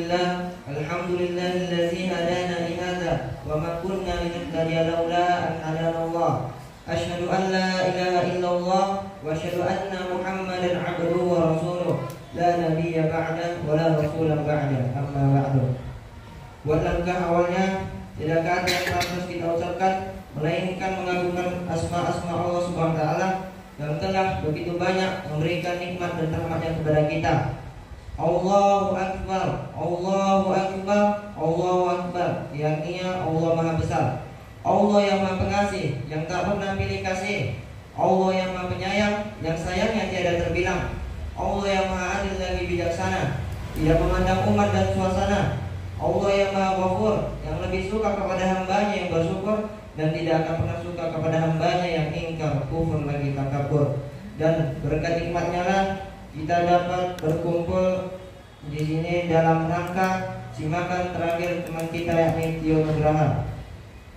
lillah, alhamdulillahillazi hadana li hadza wa ma kunna linahtadiya laula an hadana Allah. Asyhadu an la ilaha illallah wa asyhadu anna Muhammadan abduhu wa rasuluh. La nabiyya ba'da wa la rasulan ba'da. Amma ba'du. Buat langkah awalnya tidakkah ada yang harus kita ucapkan melainkan mengagungkan asma-asma Allah Subhanahu wa taala yang telah begitu banyak memberikan nikmat dan rahmatnya kepada kita. Allahu Akbar, Allahu Akbar, Allahu Akbar. Yang artinya Allah Maha Besar, Allah yang Maha Pengasih, yang tak pernah pilih kasih, Allah yang Maha Penyayang, yang sayangnya tiada terbilang, Allah yang Maha Adil lagi bijaksana, tidak memandang umat dan suasana, Allah yang Maha Ghafur, yang lebih suka kepada hambanya yang bersyukur dan tidak akan pernah suka kepada hambanya yang ingkar, kufur lagi takabur. Dan berkat nikmatnya lah kita dapat berkumpul di sini dalam rangka simakan terakhir teman kita yakni Tio Nugraha.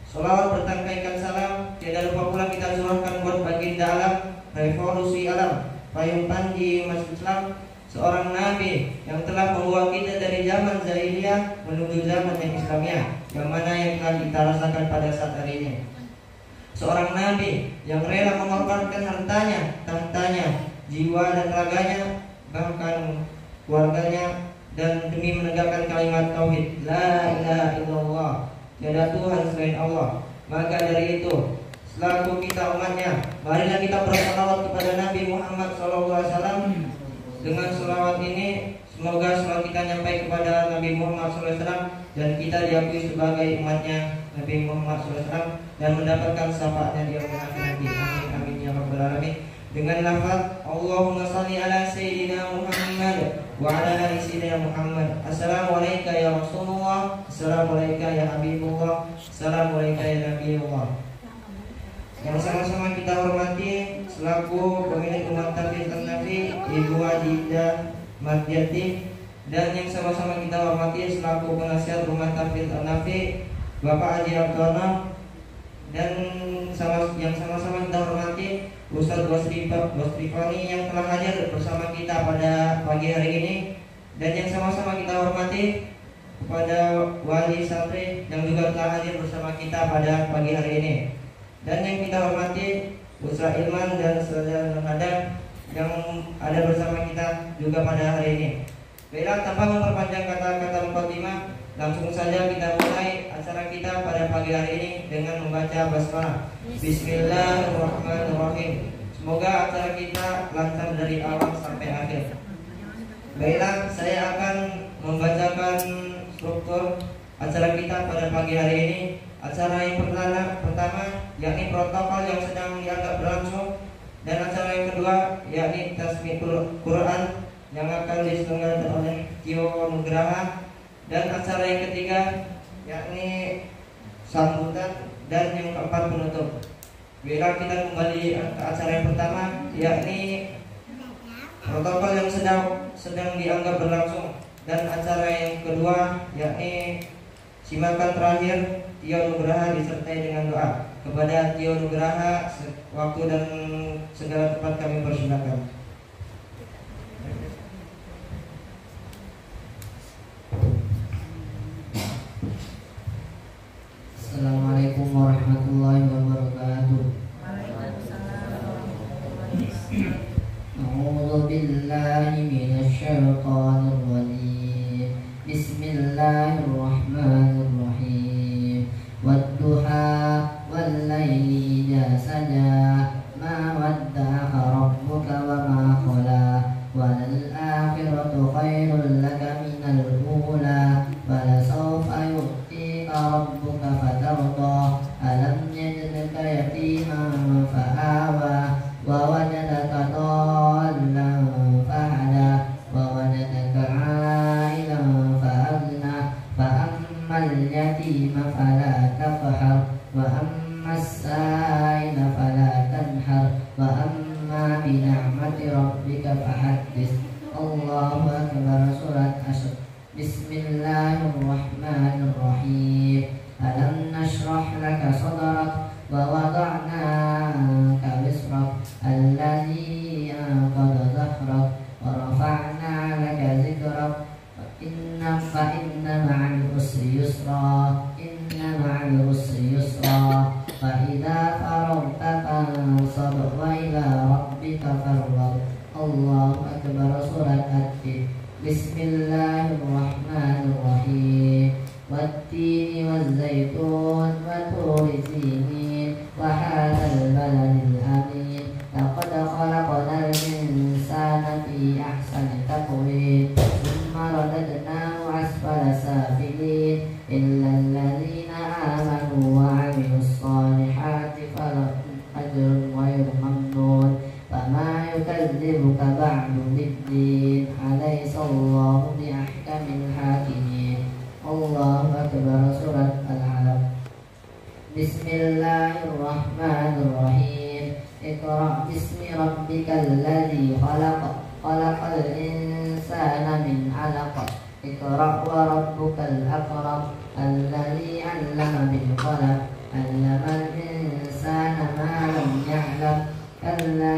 Salawat bertangkaikan salam tiada lupa pula kita curahkan buat baginda alam, revolusi alam, payung panji umat Islam, seorang nabi yang telah membawa kita dari zaman jahiliyah menuju zaman yang Islamiyah, yang mana yang telah kita rasakan pada saat hari ini. Seorang nabi yang rela mengorbankan hartanya, tahtanya, jiwa dan raganya, bahkan keluarganya, dan demi menegakkan kalimat tauhid la ilaha illallah, tiada Tuhan selain Allah. Maka dari itu, selaku kita umatnya, marilah kita bersalawat kepada Nabi Muhammad SAW. Dengan salawat ini semoga salawat kita nyampai kepada Nabi Muhammad SAW dan kita diakui sebagai umatnya Nabi Muhammad SAW dan mendapatkan syafaatnya di akhir nanti. Amin amin ya rabbal alamin. Dengan lafaz Allahumma shalli ala sayyidina Muhammad wa ala ali sayyidina Muhammad. Assalamualaikum ya Rasulullah, assalamualaikum ya Habibullah, assalamualaikum ya Nabiullah. Yang sama-sama kita hormati selaku pemilik umat Tafid An-Nafi Ibu Adida Marjati, dan yang sama-sama kita hormati selaku penasihat umat Tafid An-Nafi Bapak Haji Abdono, dan yang sama-sama kita hormati Ustaz Wasrifani yang telah hadir bersama kita pada pagi hari ini, dan yang sama-sama kita hormati kepada wali santri yang juga telah hadir bersama kita pada pagi hari ini, dan yang kita hormati Ustaz Ilman dan Saudara Nurhadam yang ada bersama kita juga pada hari ini. Baiklah, tanpa memperpanjang kata-kata mukadimah, langsung saja kita mulai acara kita pada pagi hari ini dengan membaca basmalah. Bismillahirrahmanirrahim. Semoga acara kita lancar dari awal sampai akhir. Baiklah, saya akan membacakan struktur acara kita pada pagi hari ini. Acara yang pertama yakni protokol yang sedang dianggap berlangsung, dan acara yang kedua yakni tasmiyul Quran yang akan diselenggarakan oleh Tio Nugraha, dan acara yang ketiga yakni sambutan, dan yang keempat penutup. Bila kita kembali ke acara yang pertama yakni protokol yang sedang dianggap berlangsung, dan acara yang kedua yakni simakan terakhir Tio Nugraha disertai dengan doa. Kepada Tio Nugraha waktu dan segala tempat kami persilakan. Assalamualaikum warahmatullahi wabarakatuh. A'udzu billahi minasy syaithanir rajim. Bismillahirrahmanirrahim. Wadduha wal laili idza saja, ma wadda'aka rabbuka wa ma qala, wal akhiratu khairul laka minal ula, wa la sawfa yu'tika rabbuka fatarda, alam yajidka yatiman fa'awa, wa wajadaka dhallan fahada, wa wajadaka 'ailan fa'aghna, fa ammal yatima fala taqhar, wa ammas sa'ila fala tanhar, wa amma bi ni'mati rabbika fahaddits. Allahu akbar. Surat Asy. Bismillahirrahmanirrahim. Alam nashrah laka sadrak wa wada'na anka wisrak alladzi anqadha dhahrak wa rafa'na laka zikrak fa إن مع العسر يسرا إن مع العسر يسرا فإذا فرغت فانصب وإلى ربك فارغب. الله أكبر. سورة التين. بسم الله الرحمن الرحيم. والتين والزيتون وطور سينين وهذا البلد الأمين لقد خلقنا الإنسان في أحسن تقويم ثم رددناه أسفل سافلين إلا الذين آمنوا وعملوا الصالحات فلهم أجر غير ممنون فما يكذبك بعد بالدين أليس الله بأحكم الحاكمين. الله أكبر. سورة العلق. بسم الله الرحمن الرحيم. اقرأ باسم ربك الذي خلق خلق الإنسان من علق اقرأ وربك الأكرم الذي علم بالقلم علم الإنسان ما لم يعلم كلا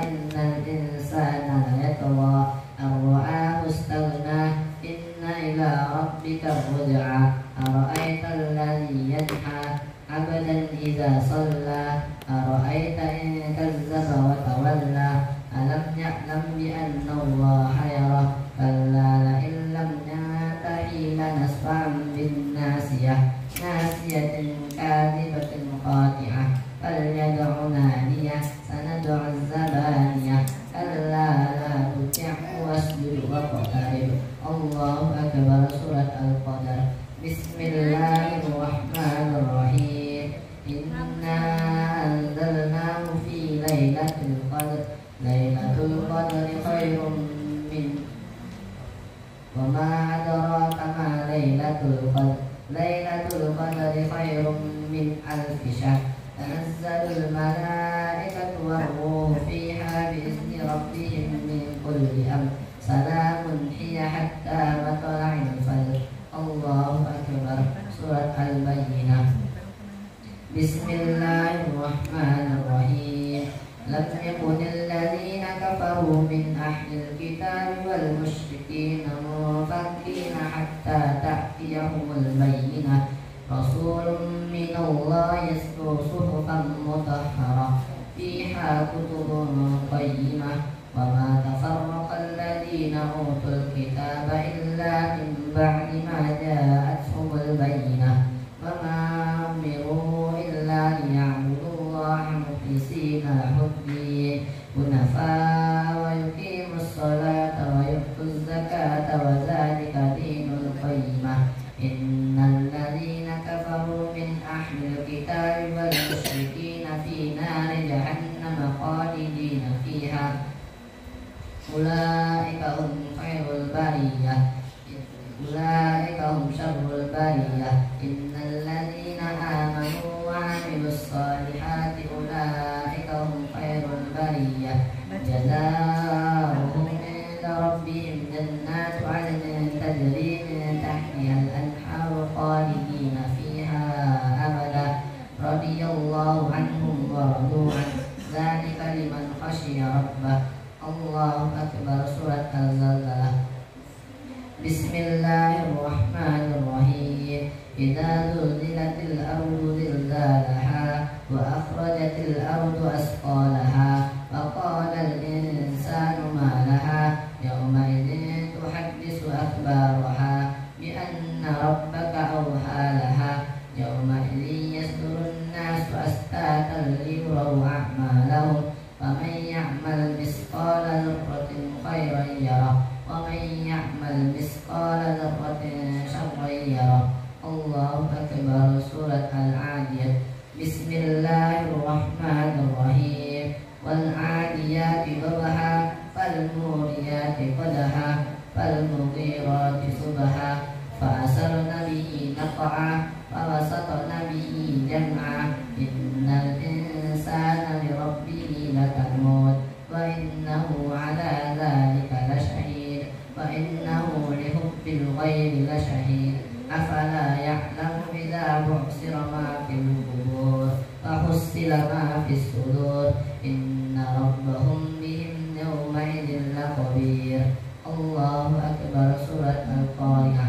إن الإنسان ليطغى أن رآه استغنى إن إلى ربك الرجعى أرأيت الذي ينحى عبدا إذا صلى أرأيت إن كذب وتولى ألم يعلم بأن الله يرى كلا لئن لم ينته لنسفعا بالناصية ناصية كاذبة خاطئة فليدع ناديه سندع الزبانية كلا لا تطعه واسجد واقترب. الله أكبر. سورة القدر. بسم الله الرحمن الرحيم. إنا أنزلناه في ليلة القدر ليلة القدر خير من وما أدراك ما ليلة القدر ليلة القدر خير من ألف شهر تنزل الملائكة والروح فيها بإذن ربهم من كل أمر سلام هي حتى مطلع الفجر. الله أكبر. سورة البينة. بسم الله الرحمن الرحيم. لم يكن الذين كفروا من أهل الكتاب والمشركين منفكين حتى تأتيهم البينة رسول من الله يتلو صحفا مطهرة فيها كتب قيمة وما تفرق الذين أوتوا الكتاب إلا من بعد ما جاءتهم البينة وما أمروا إلا ليعبدوا الله مخلصين له الدين حنفاء ويقيموا الصلاة ويؤتوا الزكاة وذلك دين القيمة إن الذين كفروا من أهل الكتاب والمشركين في نار جهنم خالدين فيها أولئك هم خير البرية أولئك هم شر البرية إن الذين آمنوا وعملوا الصالحات أولئك هم خير البرية جزاؤهم عند ربهم جنات عدن تجري من تحتها الأنهار خالدين فيها أبدا رضي الله عنهم ورضوا عنه ذلك لمن خشي ربه. الله أكبر. سورة الزلزلة. بسم الله الرحمن الرحيم. إذا زلزلت الأرض زلزالها وأخرجت الأرض أثقالها وقال الإنسان ما لها يومئذ تحدث أخبارها بأن ربك أوحى لها يومئذ يصدر الناس أشتاتا ليروا أعمالهم فمن يعمل مثقال ذرة خيرا يره ومن يعمل مثقال ذرة شرا يره. الله أكبر. سورة العاديات. بسم الله الرحمن الرحيم. والعاديات ضبحا فالموريات قدحا فالمغيرات صبحا فأثرن به نقعا فوسطن به جمعا إن الإنسان لربه لكنود وإنه على ذلك لشهيد وإنه لحب الغيب لشهيد أفلا يعلم إذا بعثر ما في القبور وحصل ما في الصدور إن ربهم بهم يومئذ لخبير. الله أكبر. سورة القارعة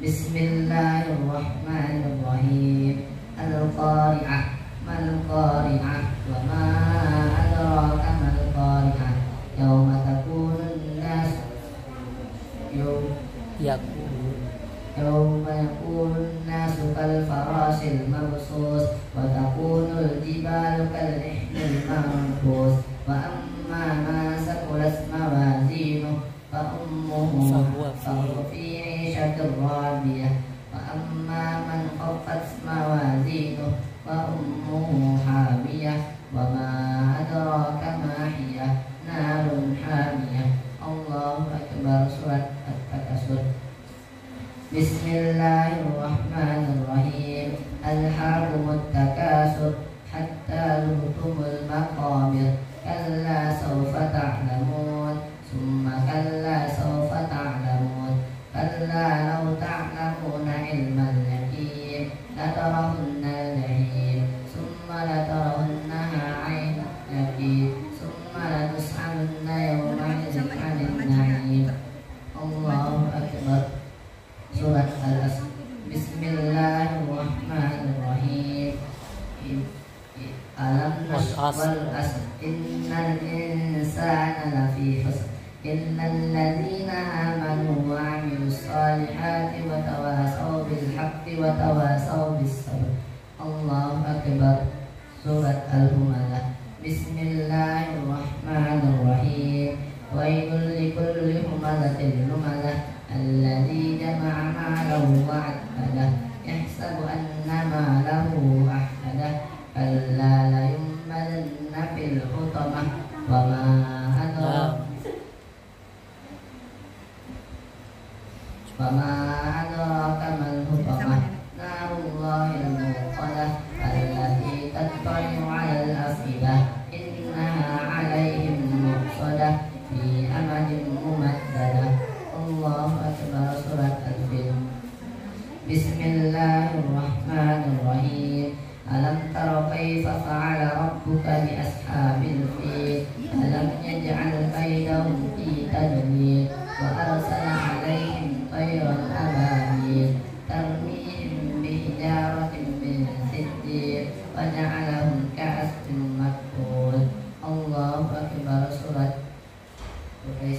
بسم الله الرحمن الرحيم القارعة ما القارعة وما أدراك ما القارعة يوم تكون الناس يوم يكون الناس كالفراش المبثوث وتكون الجبال كالعهن المنفوش وأما ما ثقلت موازينه فهو في عيشة راضية وأما من خفت موازينه فأمه حامية وما أدراك ما هي نار حامية الله أكبر سورة التكاثر بسم الله الرحمن الرحيم ألهاكم التكاثر حتى زرتم المقابر كلا سوف تعلمون ثم كلا سوف تعلمون كلا لو تعلمون علم اليقين لترون الجحيم ثم لترونها عين اليقين ثم لتسألن يومئذ عن النعيم الله أكبر سورة الأسر بسم الله الرحمن الرحيم ألم نشرح والأسر إن الإنسان لفي خسر إلا الذين آمنوا وعملوا الصالحات وتواصوا بالحق وتواصوا بالصبر الله أكبر سورة الهمزة بسم الله الرحمن الرحيم ويل لكل همزة لمزة الذي جمع ماله وعدده يحسب أن ماله أحسده كلا لينبذن في الحطمة وما أدراك ما الحطمة نار الله الموقدة التي تطلع على الأفئدة إنها عليهم مؤصدة في أمد ممددة الله أكبر سورة الفيل بسم الله الرحمن الرحيم ألم تر كيف فعل ربك بأصحاب الفيل ألم يجعل كيدهم في تدليل وأرسل عليهم طيرا أبابيل ترميهم بحجارة من سجيل وجعلهم كعصف مأكول الله أكبر سورة قريش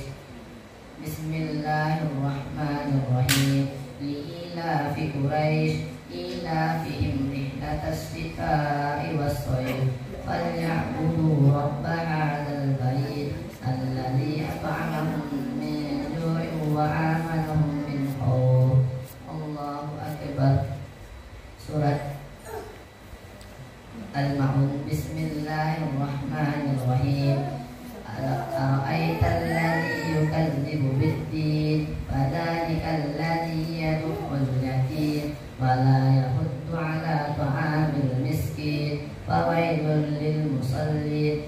بسم الله الرحمن الرحيم لإيلاف قريش إيلافهم رحلة الشتاء والصيف فليعبدوا رب هذا البيت الذي أطعمهم من جوع وآمنهم من خوف الله أكبر سورة المعون بسم الله الرحمن الرحيم أرأيت الذي يكذب بالدين فذلك الذي يدعو اليتيم ولا يحض على طعام المسكين فويل للمصلين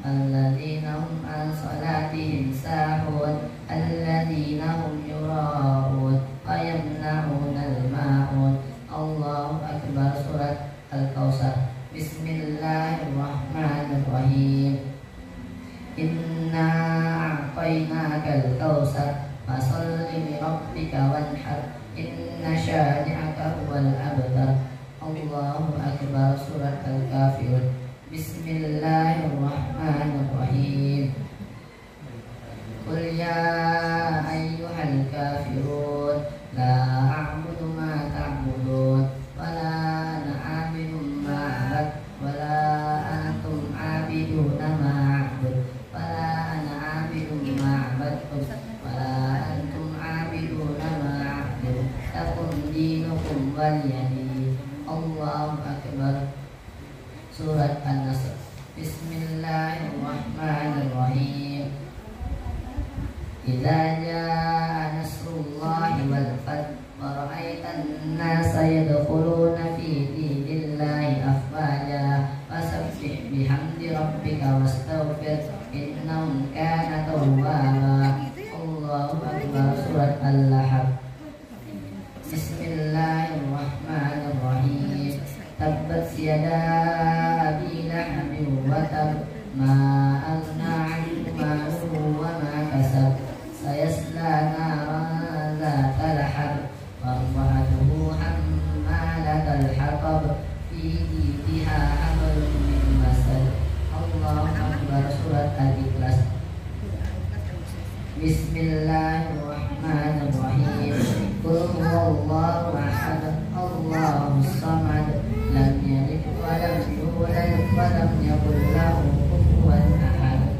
الذين هم عن صلاتهم ساهون الذين هم يراءون ويمنعون الماعون الله أكبر سورة الكوثر بسم الله الرحمن الرحيم إنا أعطيناك الكوثر فصل لربك وانحر إن شانئك هو الأبتر الله أكبر سورة الكافرون بسم الله الرحمن الرحيم قل يا أيها الكافرون لا أعبد ما تعبدون ولا أنا عابد ما عبدت ولا أنتم عابدون ما أعبد ولا أنا عابد ما عبدتم ولا أنتم عابدون ما أعبد لكم دينكم ولي دين الله أكبر سورة النصر بسم الله الرحمن الرحيم إذا جاء نصر الله والفتح ورأيت الناس يدخلون في دين الله أفواجا فسبح بحمد ربك واستغفر إنه كان توابا الله أكبر سورة اللحب بسم الله الرحمن الرحيم تبت يدا أبي لهب وتب ما أغنى عنه ماله وما كسب سيصلى Bismillahirrahmanirrahim. Qul huwallahu ahad, Allahus samad, lam yalid wa lam yulad wa lam yakul lahu kufuwan ahad.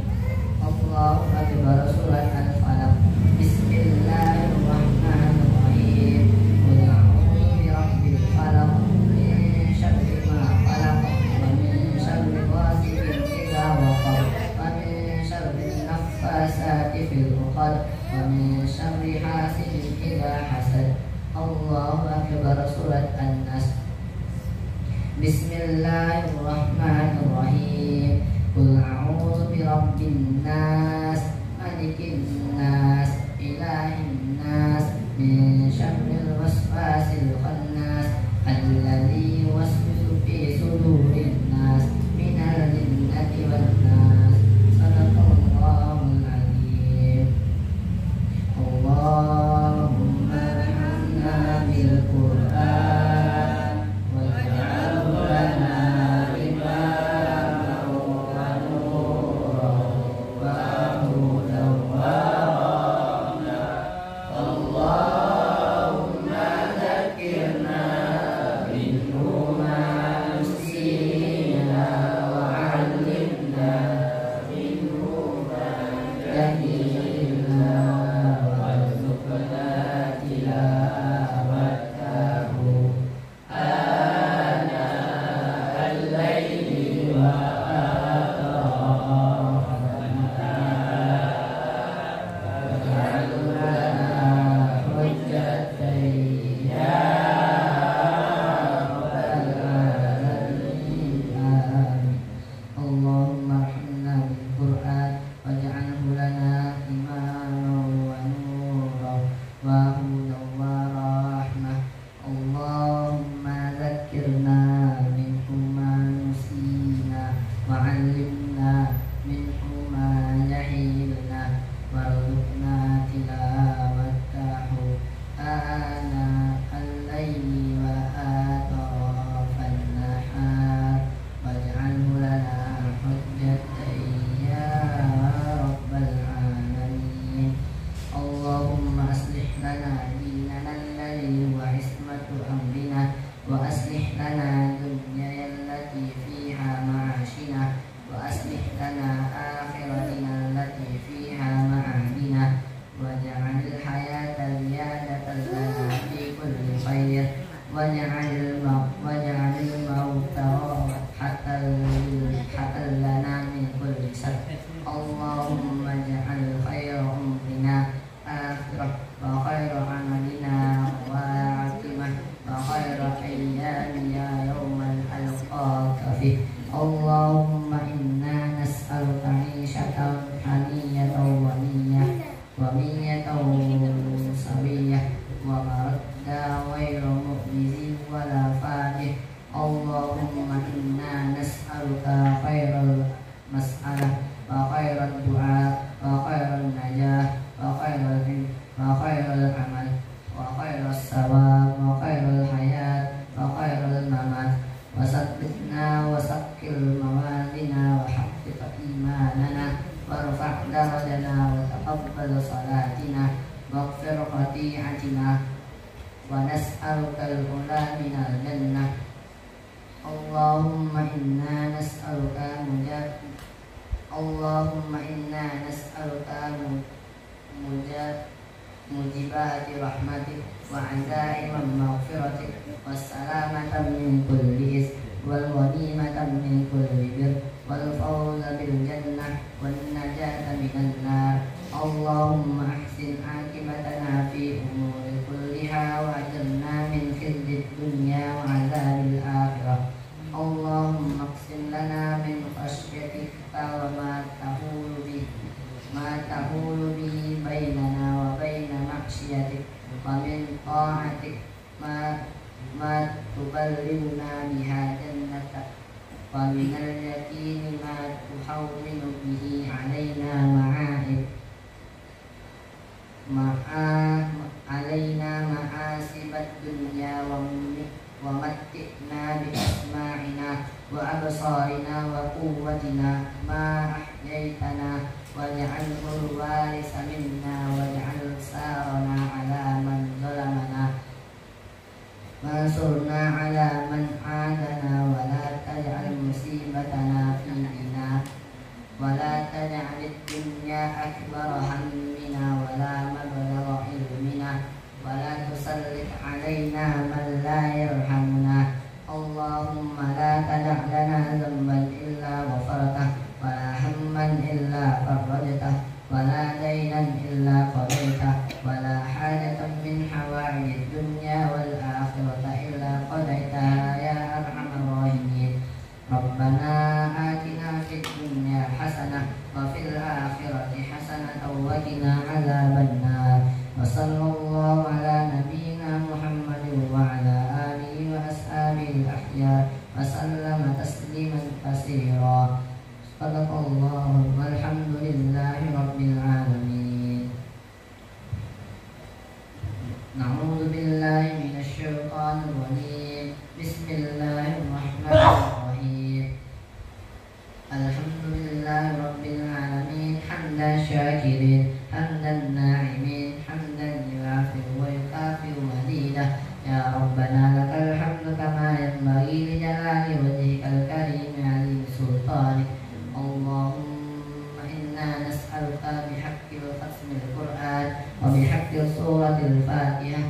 Allahu akbar. Surat Al-Falaq. Bismillahirrahmanirrahim. Qul a'udzu birabbil falaq, min syarri ma khalaq, wa min syarri ghasiqin idza waqab, wa min syarri naffasati fil 'uqad, wa min syarri hasidin idza hasad. Allahu akbar. Surat An-Nas. Bismillahirrahmanirrahim. Qul a'udzu birabbin nas, malikin nas, ilahin nas, min syarril waswasil khannas, alladzi yuwaswisu fi sudurin nas, minal jinnati wan nas. Sadaqallahul azim. Allahumma arhamna bil Qur'an waj'alhu lana imaman wa nuran wa hudan wa rahmah. Allahumma dzakirna minhu ma nusina wa 'allimna minhu ma jahilna warzuqna tilawatahu ana al-laili wa atrafan nahar waj'alhu lana hujjatan ya rabbal alamin. Amin. Allahumma arhamna bil Qur'an waj'alhu lana imaman wa nuran wa hudan wa rahmah. Allahumma dzakkirna minhu ma nusina wa 'allimna minhu ma jahilna warzuqna tilawatahu ana al-laili wa atrafan nahar waj'alhu lana hujjatan ya rabbal alamin. Allahumma aslih lana dinana alladhi huwa ismatu amrina wa aslih lana dunyana allati fiha ma'ashina wa aslih lana akhiratina allati fiha ma'adina waj'alil hayata ziyadatan lana fi kulli khair waj'alil mauta rahatan lana min kulli shar. Allahumma ja'al khayra umrina akhirah wa khayra amalina wa atimah wa khayra ayyamina yawman alqaka fih. Allahumma inna nas'aluka 'ishatan haniyatan wa niyatan sawiyah wa maradda ghayra mu'jizin wa la fadih. Allahumma inna nas'aluka khairal mas'alah wa khairal du'a wa khairal najah wa khairal ilm wa khairal amal wa khairal sawab wa khairal hayat wa khairal mamat wa sabbitna wa sakkil mawazina wa haqqiq imanana warfa' darajana wa taqabbal salatina waghfir khati'atina wa nas'aluka al-ula minal jannah. Allahumma inna nas'aluka mujibati rahmatik wa azaima maghfiratik wassalamata min kulli is wal ghanimata min kulli bir wal fawza bil jannah wan najata minan nar. Allahumma ahsin akibatana fi umuri kulliha wa ajirna min khizyid dunya wa azabil akhirah. Allahumma aqsim lana min khashyatika wa ma tahulu bihi bainana wa baina ma'syiyatik wa min ta'atik ma tuballighuna biha jannatak wa min al-yaqini ma tuhawwinu bihi alaina ma'asibat dunya wa matti'na bi asma'ina wa absarina wa quwwatina ma ahyaitana واجعله الوارث منا واجعل ثارنا على من ظلمنا وانصرنا على من عادنا ولا تجعل مصيبتنا في ديننا ولا تجعل الدنيا أكبر همنا ولا مبلغ علمنا ولا تسلط علينا من لا يرحمنا اللهم لا تدع لنا ذنبا إلا غفرته ولا هما إلا فرجته ولا دينا إلا قضيته ولا حاجة من حوائج الدنيا والآخرة إلا قضيتها يا أرحم الراحمين ربنا آتنا في الدنيا حسنة وفي الآخرة حسنة وقنا عذاب النار وصلى الله على نبينا محمد وعلى آله وأصحابه الأخيار وسلم تسليما كثيرا صدق الله والحمد لله رب العالمين نعوذ بالله من الشيطان الرجيم بسم الله الرحمن الرحيم الحمد لله رب العالمين حمدا شاكرين حمدا ناعمين حمدا يوافي ويكافئ مزيدا يا ربنا لك الحمد كما ينبغي لجلال وجهك الكريم عظيم سلطانك اللهم إنا نسألك بحق ختم القرآن وبحق سورة الفاتحة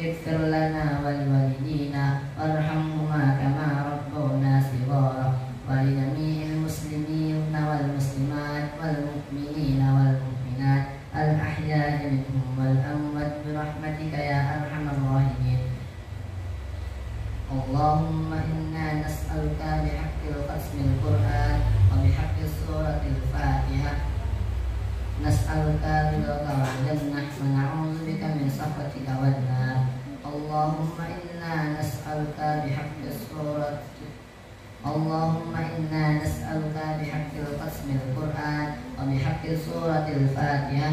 اغفر لنا ولوالدينا وارحمهما كما ربونا صغارا ولجميع المسلمين والمسلمات والمؤمنين والمؤمنات الأحياء منهم والأموات برحمتك يا أرحم الراحمين اللهم إنا نسألك بحق ختم القرآن وبحق سورة الفاتحة نسألك رضاك والجنة ونعوذ بك من سخطك والنار اللهم إنا نسألك بحق سورة اللهم إنا نسألك بحق ختم القرآن وبحق سورة الفاتحة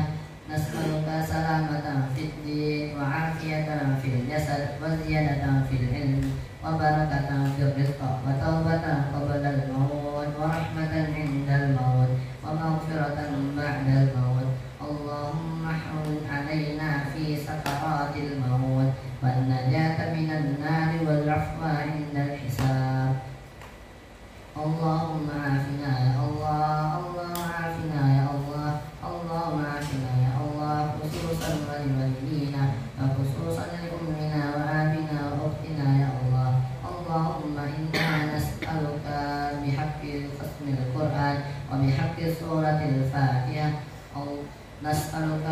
نسألك سلامة في الدين وعافية في الجسد وزيادة في العلم وبركة في الرزق وتوبة قبل الموت ورحمة عند الموت ومغفرة بعد الموت اللهم حول علينا في سكرات الموت والنجاة من النار والعفو عند الحساب اللهم عافنا يا الله اللهم عافنا يا الله اللهم عافنا يا الله خصوصا ولوالدينا وخصوصا لأمنا وآبنا وأختنا يا الله اللهم إنا نسألك بحق ختم القرآن وبحق سورة الفاتحة نسألك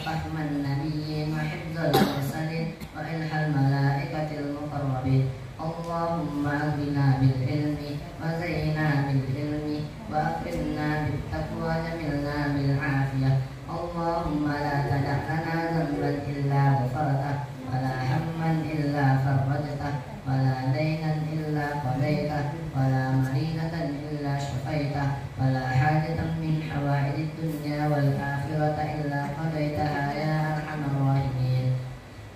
فهم النبيين وحفظ المرسلين وإلح الملائكة المقربين اللهم أغننا بالعلم وزينا بالعلم وأكرمنا بالتقوى جملنا بالعافية اللهم لا تدع لنا ذنبا إلا غفرته ولا هما إلا فرجته ولا دينا إلا قضيته ولا مريضة إلا شفيته ولا حاجة من حوائج الدنيا والآخرة إلا قضيتها يا أرحم الراحمين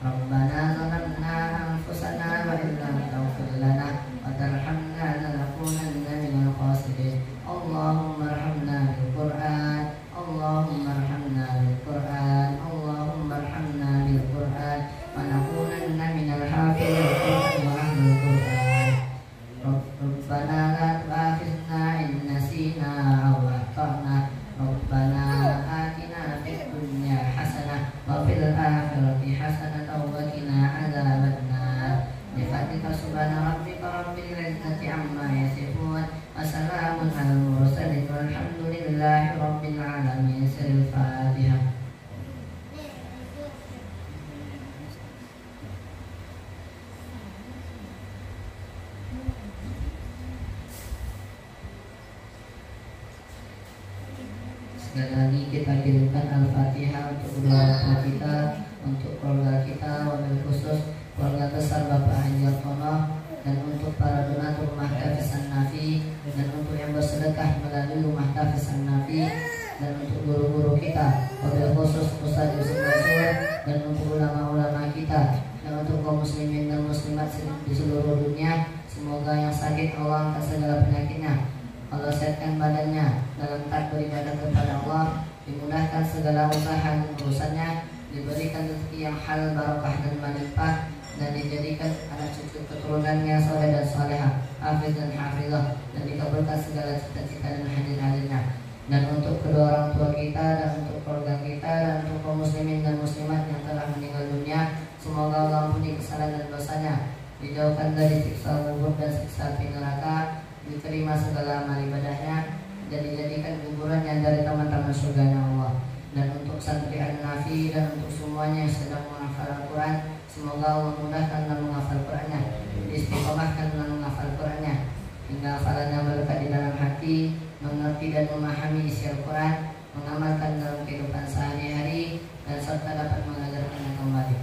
ربنا ظلمنا أنفسنا وإن لم تغفر لنا وترحمنا لنكونن من الخاسرين اللهم ارحمنا بالقرآن اللهم ارحمنا بالقرآن اللهم ارحمنا بالقرآن ونكونن من الحافظين وأهل القرآن ربنا لا تؤاخذنا إن نسينا أو أخطأنا ربنا آتنا في الدنيا حسنة وفي الآخرة حسنة وقنا عذاب النار بفضلك سبحان ربك رب العزة عما يصفون وسلام على المرسلين والحمد لله رب العالمين سر الفاتحة Sekali lagi kita kirimkan Al-Fatihah untuk kedua orang kita, untuk keluarga kita, wabil khusus keluarga besar Bapak Haji Artono, dan untuk para donatur Rumah Tahfiz An-Nafi, dan untuk yang bersedekah melalui Rumah Tahfiz An-Nafi, dan untuk guru-guru kita, wabil khusus Ustaz Yusuf Mansur, dan untuk ulama-ulama kita, dan untuk kaum muslimin dan muslimat di seluruh dunia. Semoga yang sakit Allah angkat segala penyakitnya, Allah sehatkan badannya dalam taat beribadah kepada Allah, dimudahkan segala usaha dan urusannya, diberikan rezeki yang halal, barokah dan melimpah, dan dijadikan anak cucu keturunannya soleh dan soleha, hafiz dan hafizah, dan dikabulkan segala cita-cita dan hajat-hajatnya. Dan untuk kedua orang tua kita, dan untuk keluarga kita, dan untuk kaum muslimin dan muslimat yang telah meninggal dunia, semoga Allah ampuni kesalahan dan dosanya, dijauhkan dari siksa kubur dan siksa api neraka, diterima segala amal ibadahnya, dan dijadikan kuburannya dari taman-taman surganya Allah. Dan untuk santri An-Nafi dan untuk semuanya yang sedang menghafal Al-Quran, semoga Allah mudahkan dalam menghafal Qurannya, istiqomahkan dalam menghafal Qurannya, hingga hafalannya berkah di dalam hati, mengerti dan memahami isi Al-Quran, mengamalkan dalam kehidupan sehari-hari, dan serta dapat mengajarkannya kembali.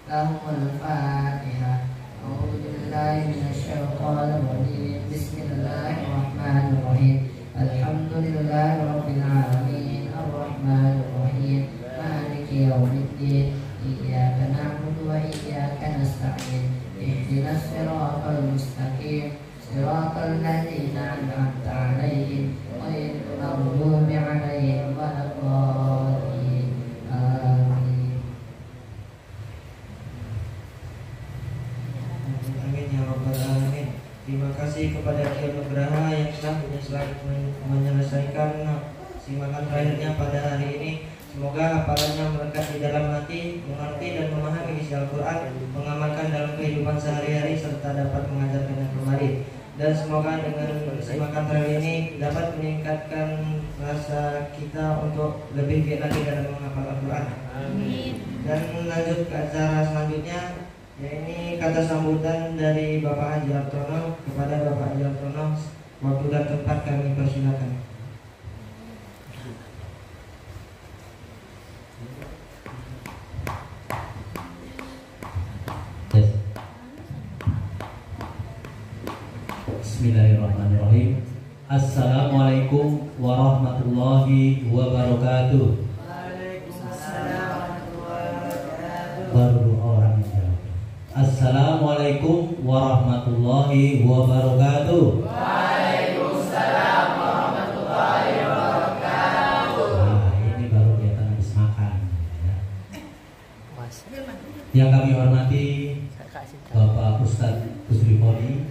Lahumul Fatihah. A'udzubillahi minasyaitonir rajim. Bismillahirrahmanirrahim. Alhamdulillahirabbil alamin. Arrahmanir rahim. Maliki yaumiddin. Iyyaka na'budu wa iyyaka nasta'in. Ihdinas siratal mustaqim. Siratal ladzina an'amta 'alaihim ghairil maghdubi 'alaihim waladdallin. Amin. Amin ya rabbal alamin. Terima kasih kepada Kiai Nugraha yang telah menyelesaikan simakan terakhirnya pada hari ini. Semoga hafalannya melekat di dalam hati, mengerti dan memahami isi Al-Quran, mengamalkan dalam kehidupan sehari-hari, serta dapat mengajarkannya kembali. Dan semoga dengan simakan terakhir ini dapat meningkatkan rasa kita untuk lebih giat lagi dalam menghafal Al-Quran. Amin. Dan lanjut ke acara selanjutnya, ini kata sambutan dari Bapak Haji Artono. Kepada Bapak Haji Artono, waktu dan tempat kami persilakan. Bismillahirrahmanirrahim. Assalamualaikum warahmatullahi wabarakatuh. Waalaikumsalam warahmatullahi wabarakatuh. Baru orang yang jawab. Assalamualaikum warahmatullahi wabarakatuh. Waalaikumsalam warahmatullahi wabarakatuh. Nah, ini baru kelihatan habis makan ya. Yang kami hormati Bapak Ustadz Kusri Poli,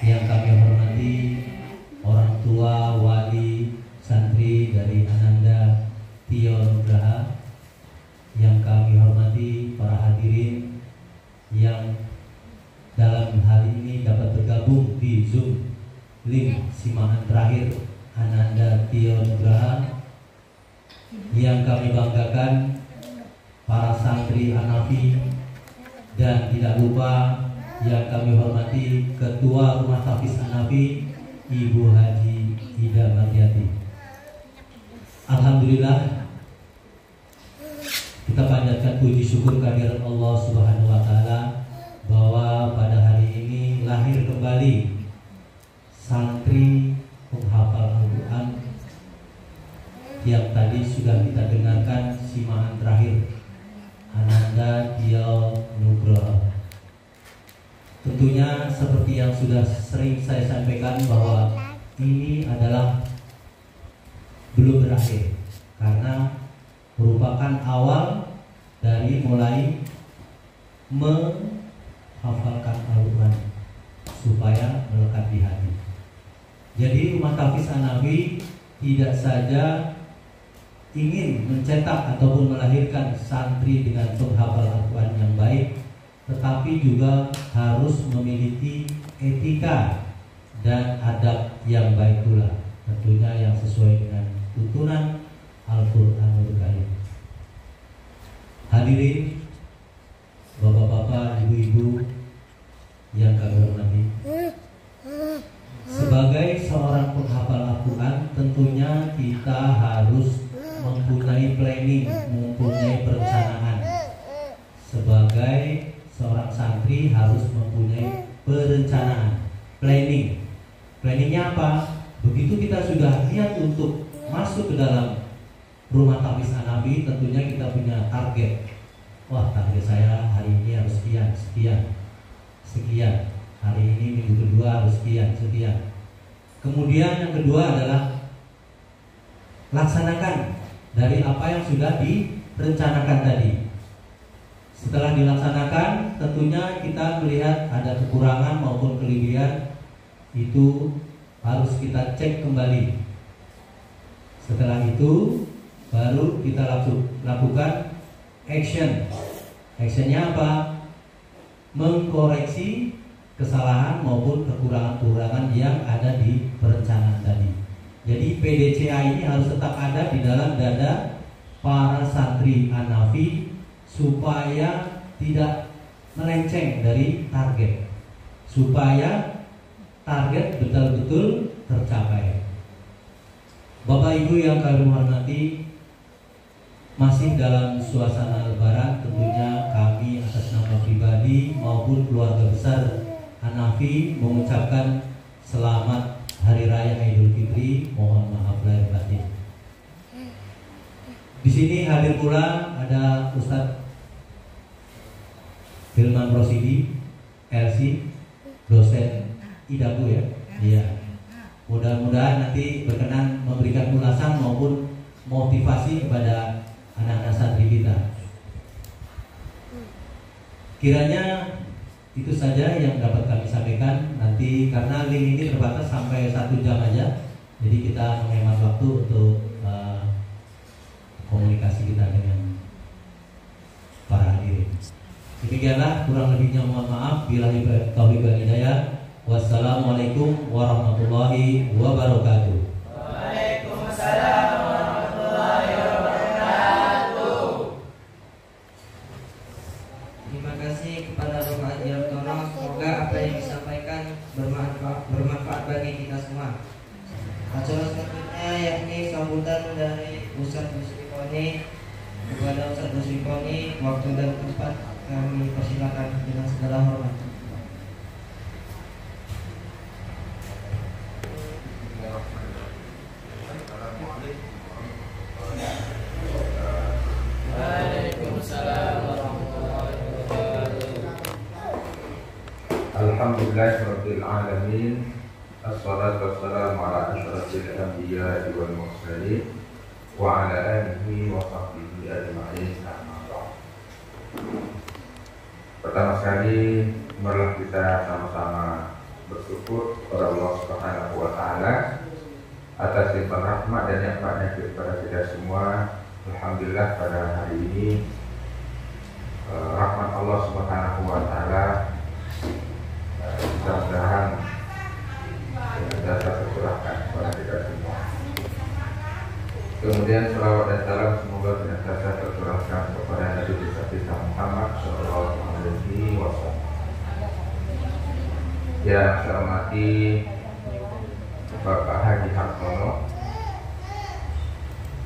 yang kami hormati orang tua, wali, santri dari Ananda Tio Nugraha, yang kami hormati para hadirin yang dalam hari ini dapat bergabung di Zoom link simakan terakhir Ananda Tio Nugraha, yang kami banggakan para santri Hanafi, dan tidak lupa yang kami hormati Ketua Rumah Tahfiz Hanafi Ibu Haji Ida Mardiati. Alhamdulillah, kita panjatkan puji syukur kehadirat Allah Subhanahu wa taala bahwa pada hari ini lahir kembali santri penghafal Al-Quran yang tadi sudah kita dengarkan simakan terakhir Ananda Tio Nugraha. Tentunya seperti yang sudah sering saya sampaikan bahwa ini adalah belum berakhir, karena merupakan awal dari mulai menghafalkan Al-Quran supaya melekat di hati. Jadi Rumah Tahfiz Hanafi tidak saja ingin mencetak ataupun melahirkan santri dengan penghafal Al-Quran yang baik, tetapi juga harus memiliki etika dan adab yang baik pula, tentunya yang sesuai dengan tuntunan Al-Quranul Karim. Hadirin bapak-bapak, ibu-ibu yang kami hormati, sebagai seorang penghafal Al-Quran tentunya kita harus mempunyai planning, mempunyai perencanaan. Sebagai seorang santri harus mempunyai perencanaan, planning. Planningnya apa? Begitu kita sudah niat untuk masuk ke dalam Rumah Tahfiz Hanafi, tentunya kita punya target. Wah, target saya hari ini harus sekian. Hari ini minggu kedua harus sekian. Kemudian yang kedua adalah laksanakan dari apa yang sudah direncanakan tadi. Setelah dilaksanakan, tentunya kita melihat ada kekurangan maupun kelebihan, itu harus kita cek kembali. Setelah itu baru kita lakukan action. Actionnya apa? Mengkoreksi kesalahan maupun kekurangan-kekurangan yang ada di perencanaan tadi. Jadi PDCA ini harus tetap ada di dalam dada para santri Hanafi supaya tidak melenceng dari target, supaya target betul-betul tercapai. Bapak Ibu yang kami hormati, masih dalam suasana Lebaran, tentunya kami atas nama pribadi maupun keluarga besar Hanafi mengucapkan selamat Hari Raya Idul Fitri. Mohon maaf lahir batin. Di sini hadir pula ada Ustadz Hilman Rosidi, LC, dosen IDAKU ya. Iya. Mudah-mudahan nanti berkenan memberikan ulasan maupun motivasi kepada anak-anak santri kita. Kiranya itu saja yang dapat kami sampaikan. Nanti karena link ini terbatas sampai 1 jam aja, jadi kita menghemat waktu untuk komunikasi kita dengan para hadirin. Demikianlah, kurang lebihnya mohon maaf. Billahi taufiq wal hidayah. Wassalamualaikum warahmatullahi wabarakatuh. Waalaikumsalam warahmatullahi wabarakatuh. Terima kasih kepada Bapak Haji Hartono. Semoga apa yang disampaikan bermanfaat bagi kita semua. Acara selanjutnya yakni sambutan dari Ustadz Busrikoni. Kepada Ustadz Busrikoni, waktu dan tempat kami persilakan dengan segala hormat. Alhamdulillahirabbil alamin. Assalatu wassalamu ala asyrafil anbiya'i wal mursalin wa ala alihi wa sahbihi ajma'in. Pertama sekali, marilah kita sama-sama bersyukur kepada Allah Subhanahu wa taala atas limpahan rahmat dan nikmatnya kepada kita semua. Alhamdulillah pada hari ini rahmat Allah Subhanahu wa taala mudah-mudahan dapat tercurahkan kepada kita semua. Kemudian salawat dan salam semoga senantiasa tercurahkan kepada Nabi kita Muhammad Sallallahu Alaihi Wasallam. Yang saya hormati Bapak Haji Hartono,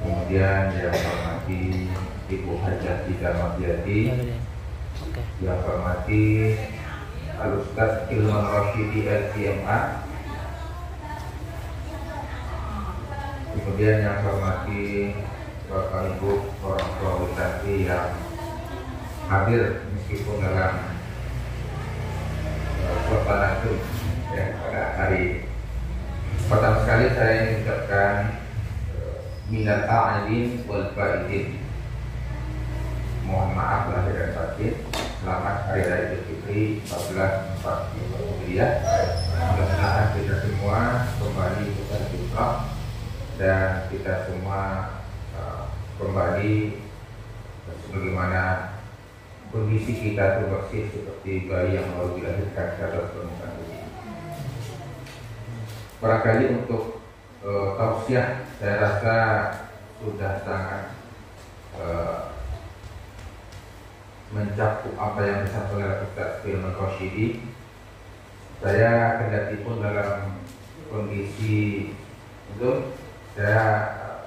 kemudian yang saya hormati Ibu Hajah Ida Mahyati, yang saya hormati Al-Ustaz Hilman Rosidi LCMA, kemudian yang saya hormati Bapak Ibu orang tua wisati yang hadir meskipun dalam suasana itu ya, pada hari ini. Pertama sekali saya ingin mengucapkan minal a'idin wal faidin, mohon maaf lahir dan batin. Selamat Hari Raya Idul Fitri 1444 Hijriah. Mudah-mudahan kita semua kembali berfitrah dan kita semua kembali sebagaimana kondisi kita itu bersih seperti bayi yang baru dilahirkan ke atas permukaan bumi. Barangkali untuk tausiah saya rasa sudah sangat mencakup apa yang disampaikan oleh Ustaz Hilman Rosidi. Saya kendati pun dalam kondisi itu, saya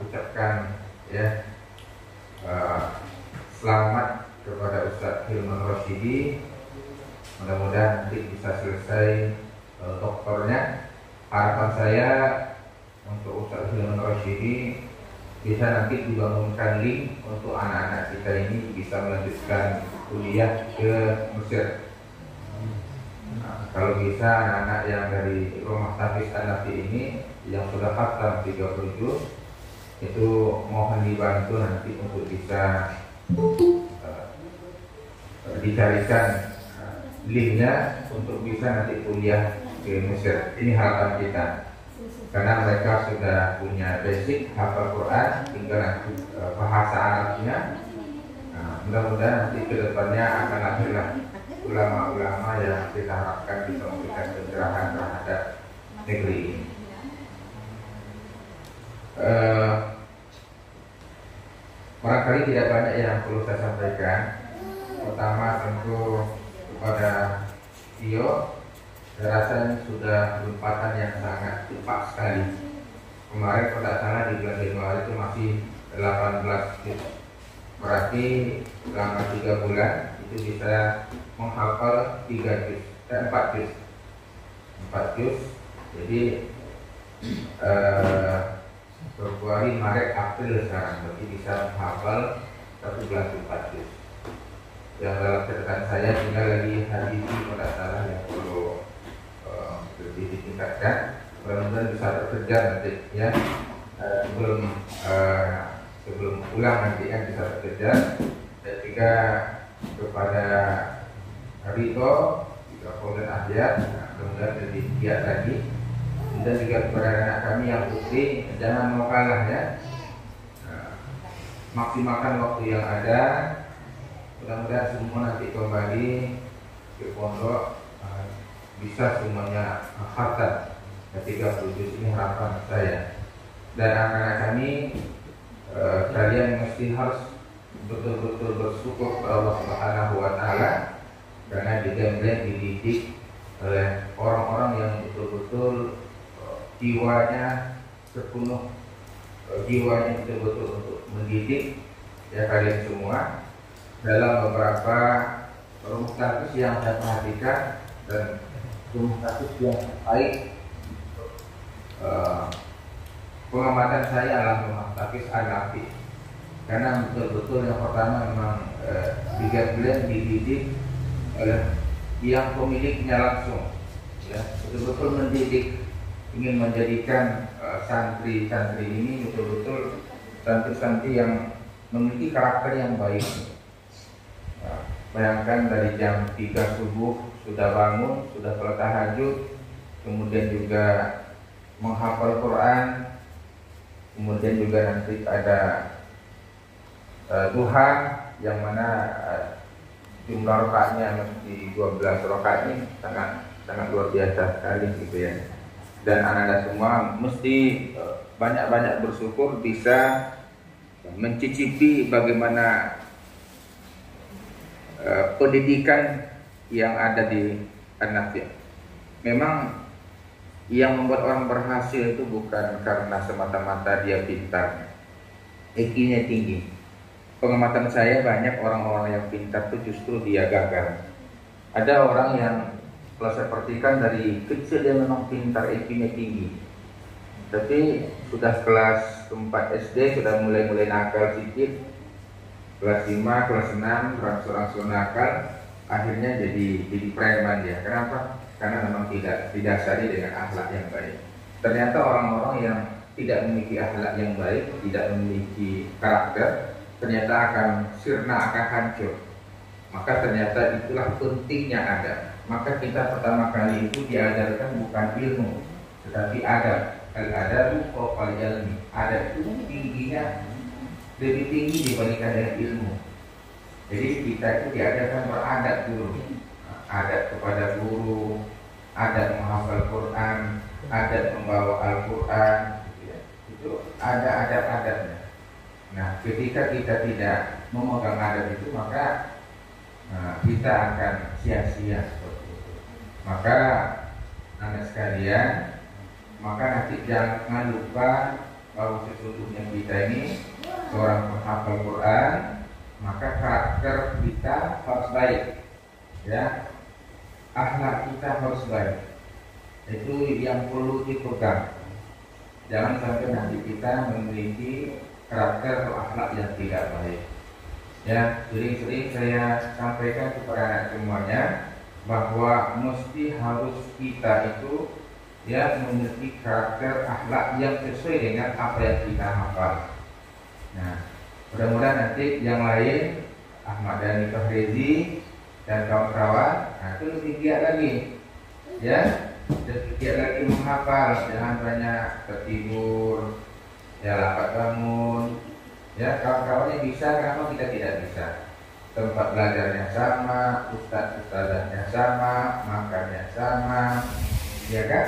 ucapkan ya selamat kepada Ustaz Hilman Rosidi. Mudah-mudahan nanti bisa selesai doktornya. Harapan saya untuk Ustaz Hilman Rosidi bisa nanti dibangunkan link untuk anak-anak kita ini bisa melanjutkan kuliah ke Mesir. Nah, kalau bisa anak-anak yang dari rumah Hafiz An-Nafi ini yang sudah khatam 37 itu mohon dibantu nanti untuk bisa dicarikan linknya untuk bisa nanti kuliah ke Mesir. Ini harapan kita, karena mereka sudah punya basic hafal Quran, tinggal nanti bahasa Arabnya. Nah, mudah-mudahan nanti kedepannya akan lahirlah ulama-ulama yang kita harapkan bisa memberikan pencerahan terhadap negeri ini. Barangkali tidak banyak yang perlu saya sampaikan. Pertama tentu kepada Tio, saya rasa ini sudah penempatan yang sangat cepat sekali. Kemarin kalau tidak salah di bulan Januari itu masih 18 juz. Berarti selama 3 bulan itu bisa menghafal 4 juz. Jadi Februari, Maret, April sekarang berarti bisa menghafal 1 bulan 4 juz. Yang dalam catatan saya tinggal lagi hadis pada salah yang perlu lebih ditingkatkan. Mudah-mudahan bisa bekerja nanti ya, sebelum pulang nanti kan bisa bekerja. Dan juga kepada Rito, juga Polda Ahyar, mudah-mudahan lebih giat lagi. Dan juga kepada anak kami yang putri, jangan mau kalah ya. Maksimalkan waktu yang ada. Mudah-mudahan semua nanti kembali ke pondok, bisa semuanya khatam ketika 37 ini harapan saya. Dan anak-anak kami, kalian mesti harus betul-betul bersyukur kepada Allah Subhanahu wa Ta'ala, karena kalian dididik oleh orang-orang yang betul-betul jiwanya sepenuh, jiwanya betul-betul untuk mendidik ya kalian semua. Dalam beberapa rumah tafis yang saya perhatikan dan rumah tafis yang baik, pengamatan saya adalah rumah tafis An-Nafi, karena betul-betul yang pertama memang kalian dididik oleh yang pemiliknya langsung ya, betul-betul mendidik, ingin menjadikan santri-santri ini betul-betul santri-santri yang memiliki karakter yang baik. Bayangkan dari jam 3 subuh sudah bangun, sudah sholat tahajud, kemudian juga menghafal Quran, kemudian juga nanti ada duha yang mana jumlah rakaatnya mesti 12 rakaat, ini sangat luar biasa sekali gitu ya. Dan anak-anak semua mesti banyak-banyak bersyukur bisa mencicipi bagaimana pendidikan yang ada di An-Nafi. Memang yang membuat orang berhasil itu bukan karena semata-mata dia pintar, IQ-nya tinggi. Pengamatan saya banyak orang-orang yang pintar itu justru dia gagal. Ada orang yang kalau saya perhatikan dari kecil dia memang pintar, IQ-nya tinggi, tapi sudah kelas 4 SD sudah mulai nakal sedikit. Kelas 5, kelas 6 rangsur-rangsur nakal, akhirnya jadi preman dia. Kenapa? Karena memang tidak didasari dengan akhlak yang baik. Ternyata orang-orang yang tidak memiliki akhlak yang baik, tidak memiliki karakter, ternyata akan sirna, akan hancur. Maka ternyata itulah pentingnya adab. Maka kita pertama kali itu diajarkan bukan ilmu, tetapi adab. Al-adabu fawqal ilmi. Adab itu tingginya lebih tinggi dibandingkan dengan ilmu. Jadi kita itu diajarkan beradab dulu, adab kepada guru, adab menghafal Quran, adab membawa Al-Quran, itu ada adab-adabnya. Nah, ketika kita tidak memegang adab itu, maka kita akan sia-sia seperti itu. Maka anak sekalian, maka nanti jangan lupa bahwa sesungguhnya kita ini seorang penghafal Quran, maka karakter kita harus baik, ya, akhlak kita harus baik. Itu yang perlu dipegang. Jangan sampai nanti kita memiliki karakter atau akhlak yang tidak baik. Ya, sering-sering saya sampaikan kepada anak semuanya, bahwa mesti harus kita itu ya memiliki karakter akhlak yang sesuai dengan apa yang kita hafal. Nah, mudah-mudahan nanti yang lain Ahmad Dhani Fahrezi dan kawan-kawan, nah itu lebih giat lagi, ya, lebih giat lagi menghafal, jangan banyak tertidur, ya lambat bangun, ya kawan-kawannya bisa, kenapa kita tidak bisa? Tempat belajarnya sama, ustadzahnya sama, makannya sama, ya kan?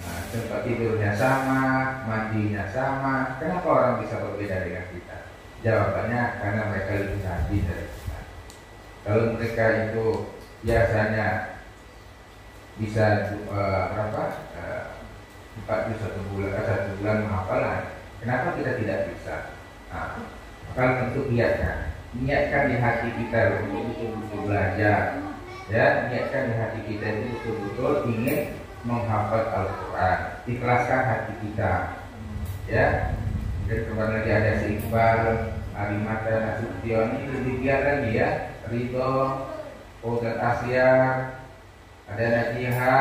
Nah, tempat tidurnya sama, mandinya sama, kenapa orang bisa berbeda dengan kita? Jawabannya karena mereka lebih rajin dari kita. Kalau mereka itu biasanya bisa 4 juz 1 bulan menghafalan, kenapa kita tidak bisa? Nah, kalau tentu niatkan di hati kita untuk betul-betul belajar, ya, niatkan di hati kita itu betul-betul ingin menghafal Al-Quran, ikhlaskan hati kita, ya. Dan kemarin lagi ada si Iqbal, Arimata Nasution, ini lebih giat lagi ya, Ridho, Fauzan Asia, ada Najiha,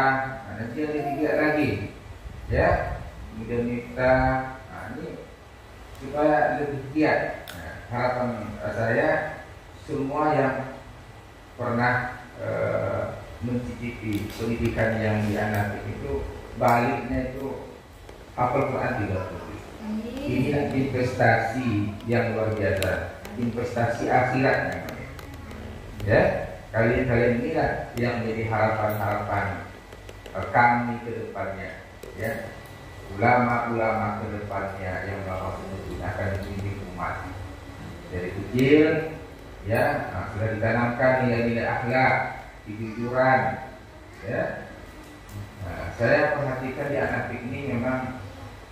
Najiha lebih giat lagi, ya. Kemudian Miftah, nah ini supaya lebih giat. Nah, harapan saya semua yang pernah mencicipi pendidikan yang di Anafik itu baliknya itu hafal Quran 30. Ini investasi yang luar biasa, investasi akhirat namanya. Ya, kalian inilah yang menjadi harapan-harapan kami ke depannya, ya. Ulama-ulama ke depannya yang Bapak sebut akan membimbing umat dari kecil, ya. Nah, sudah ditanamkan nilai-nilai akhlak, kejujuran, ya. Nah, saya perhatikan di Anafik ini memang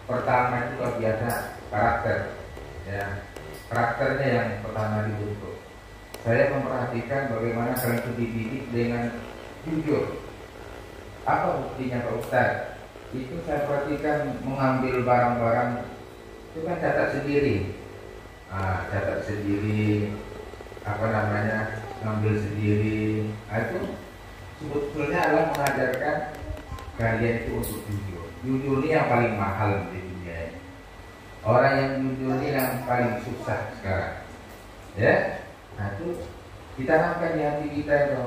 pertama itu luar biasa karakter, ya, karakternya yang pertama dibentuk. Saya memperhatikan bagaimana kalian dididik dengan jujur. Apa buktinya Pak Ustadz? Itu saya perhatikan mengambil barang-barang itu kan catat sendiri, catat sendiri, ngambil sendiri. Nah, itu sebetulnya adalah mengajarkan kalian itu untuk jujur. Jujur ini yang paling mahal di dunia ini. Orang yang jujur ini yang paling susah sekarang, ya. Nah itu kita tanamkan di hati kita itu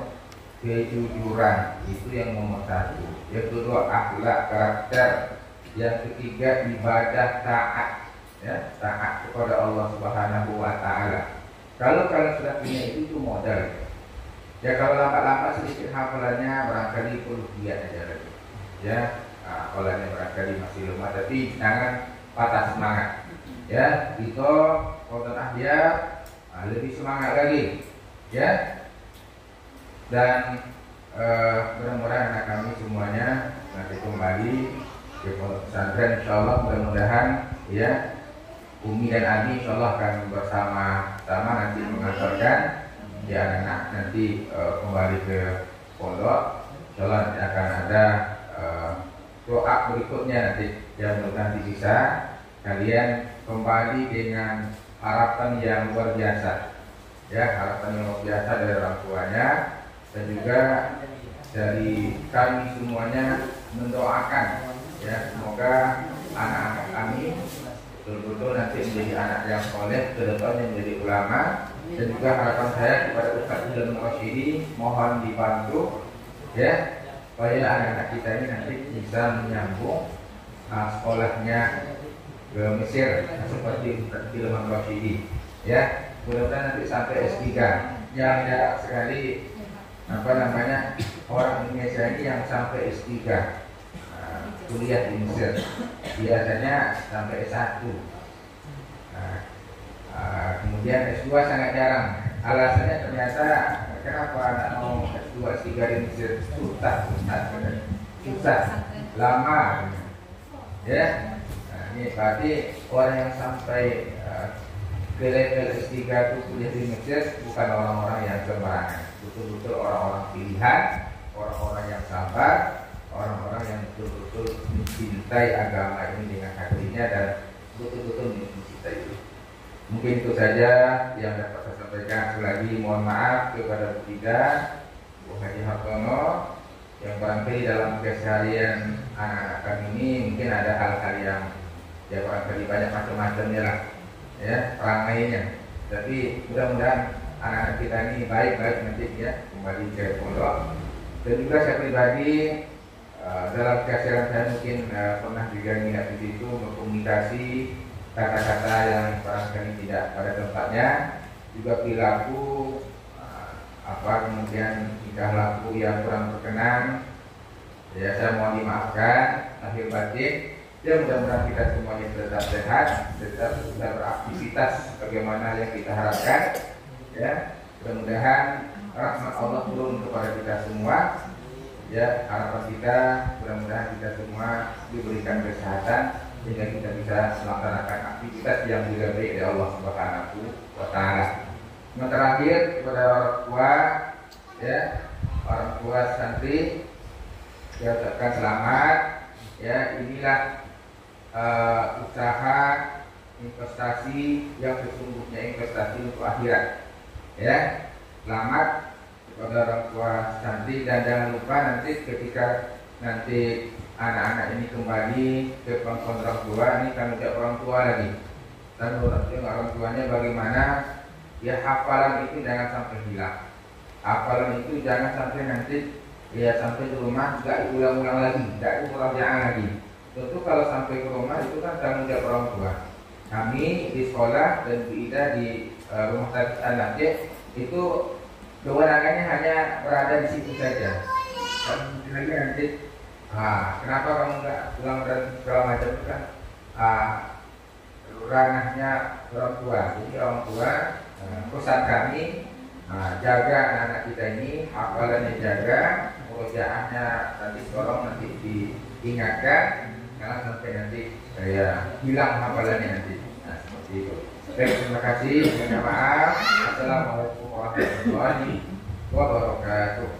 kejujuran, itu yang nomor 1. Yang kedua akhlak, karakter. Yang ketiga ibadah, taat, ya, taat kepada Allah Subhanahu Wa Taala. Kalau kalian sudah punya itu modal. Ya kalau lambat-lambat sedikit hafalannya barangkali perlu giat aja lagi, ya. Hafalannya barangkali masih lemah, tapi jangan patah semangat, ya. Itu Fauzan Ahya lebih semangat lagi, ya. Dan mudah-mudahan anak kami semuanya nanti kembali ke pondok pesantren, insyaallah. Mudah-mudahan, ya, Umi dan Abi insyaallah akan bersama-sama nanti mengantarkan ya anak-anak nanti kembali ke pondok. Insyaallah nanti akan ada doa berikutnya nanti yang nanti bisa kalian kembali dengan harapan yang luar biasa, ya, harapan yang luar biasa dari orang tuanya dan juga dari kami semuanya mendoakan, ya, semoga anak-anak kami betul-betul nanti menjadi anak yang soleh, ke depannya menjadi ulama. Dan juga harapan saya kepada Ustaz Hilal Rasyidi, mohon dibantu, ya, supaya anak-anak kita ini nanti bisa menyambung sekolahnya ke Mesir seperti Ustaz Hilal Rasyidi, ya. Mudah-mudahan nanti sampai S3. Yang jarak sekali orang Indonesia ini yang sampai S3 kuliah di Mesir, biasanya sampai S1. Kemudian S2 sangat jarang. Alasannya ternyata kenapa anak mau S2 S3 di Mesir? Susah, lama, ya. Nah, ini berarti orang yang sampai ke level S3 itu kuliah di Mesir bukan orang-orang yang sembarangan, betul-betul orang-orang pilihan, orang-orang yang sabar, orang-orang yang betul-betul mencintai agama ini dengan hatinya dan betul-betul mencintai itu. Mungkin itu saja yang dapat saya sampaikan. Sekali lagi mohon maaf kepada Bu Ida Bu Haji Hartono, yang barangkali dalam keseharian anak-anak kami ini mungkin ada hal-hal yang ya barangkali banyak macam-macamnya lah ya ramainya. Tapi mudah-mudahan anak-anak kita ini baik-baik nanti ya kembali ke pondok. Dan juga saya pribadi dalam keseharian saya mungkin pernah juga minat di situ berkomunikasi kata-kata yang barangkali tidak pada tempatnya, juga perilaku kemudian tingkah laku yang kurang berkenan. Ya saya mohon dimaafkan lahir batin. Ya mudah-mudahan kita semuanya tetap sehat, tetap bisa beraktivitas bagaimana yang kita harapkan. Ya mudah-mudahan rahmat Allah turun kepada kita semua. Ya harapan kita mudah-mudahan kita semua diberikan kesehatan sehingga kita bisa melaksanakan aktivitas yang juga baik dari Allah Subhanahu wa Ta'ala. Yang terakhir kepada orang tua, ya orang tua santri, saya ucapkan selamat. Ya inilah usaha investasi yang sesungguhnya investasi untuk akhirat. Ya selamat kepada orang tua santri, dan jangan lupa nanti ketika nanti anak-anak ini kembali ke pangkuan orang tua, ini tanggung jawab orang tua lagi. Dan orang tuanya bagaimana? Ya hafalan itu jangan sampai hilang. Hafalan itu jangan sampai nanti ya sampai di rumah nggak diulang-ulang lagi, nggak diulang-ulang lagi. Tentu kalau sampai ke rumah itu kan tanggung jawab orang tua. Kami di sekolah dan Bu Ida di rumah sakit anak itu kewenangannya hanya berada di situ saja. Dan mungkin lagi nanti kenapa kamu nggak pulang dan segala macam itu kan ranahnya orang tua. Jadi orang tua pesan kami jaga anak-anak kita ini, hafalannya jaga, murojaahnya nanti tolong nanti diingatkan, jangan sampai nanti hilang hafalannya nanti. Nah seperti itu. Baik, terima kasih. Minta maaf. Assalamualaikum warahmatullahi wabarakatuh.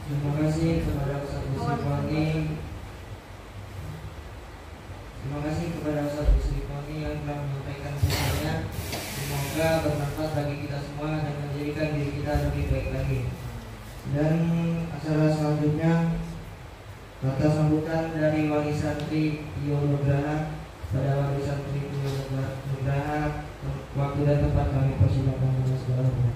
Terima kasih kepada Ustaz Muslimani. Terima kasih kepada Ustaz Muslimani yang telah menyampaikan pesannya. Semoga bermanfaat bagi kita semua dan menjadikan diri kita lebih baik lagi. Dan acara selanjutnya kata sambutan dari wali santri Tio Nugraha. Pada wali santri Tio Nugraha, waktu dan tempat kami persilakan dengan segala hormat.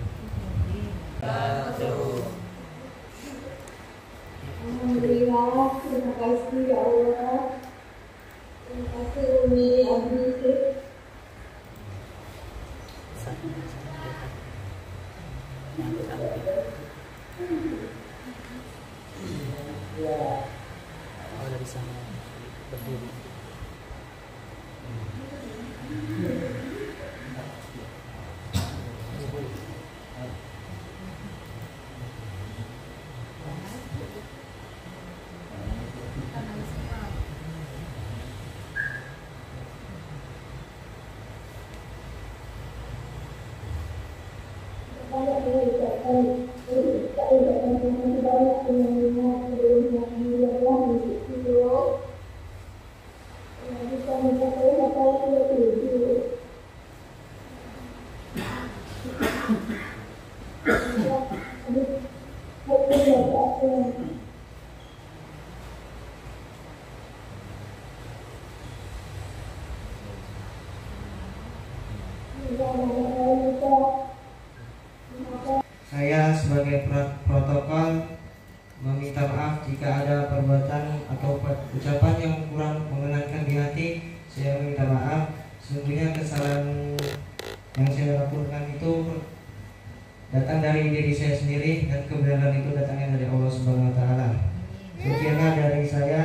Alhamdulillah, terima kasih ya Allah. Terima kasih Umi Abdi. Dari sana berdiri. Saya sebagai protokol meminta maaf jika ada perbuatan atau ucapan yang kurang mengenankan di hati. Saya meminta maaf. Sesungguhnya kesalahan yang saya lakukan itu datang dari diri saya sendiri, dan kebenaran itu datangnya dari Allah Subhanahu wa Ta'ala. Sekianlah dari saya.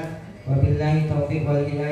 Wabillahi taufiq wal hidayah.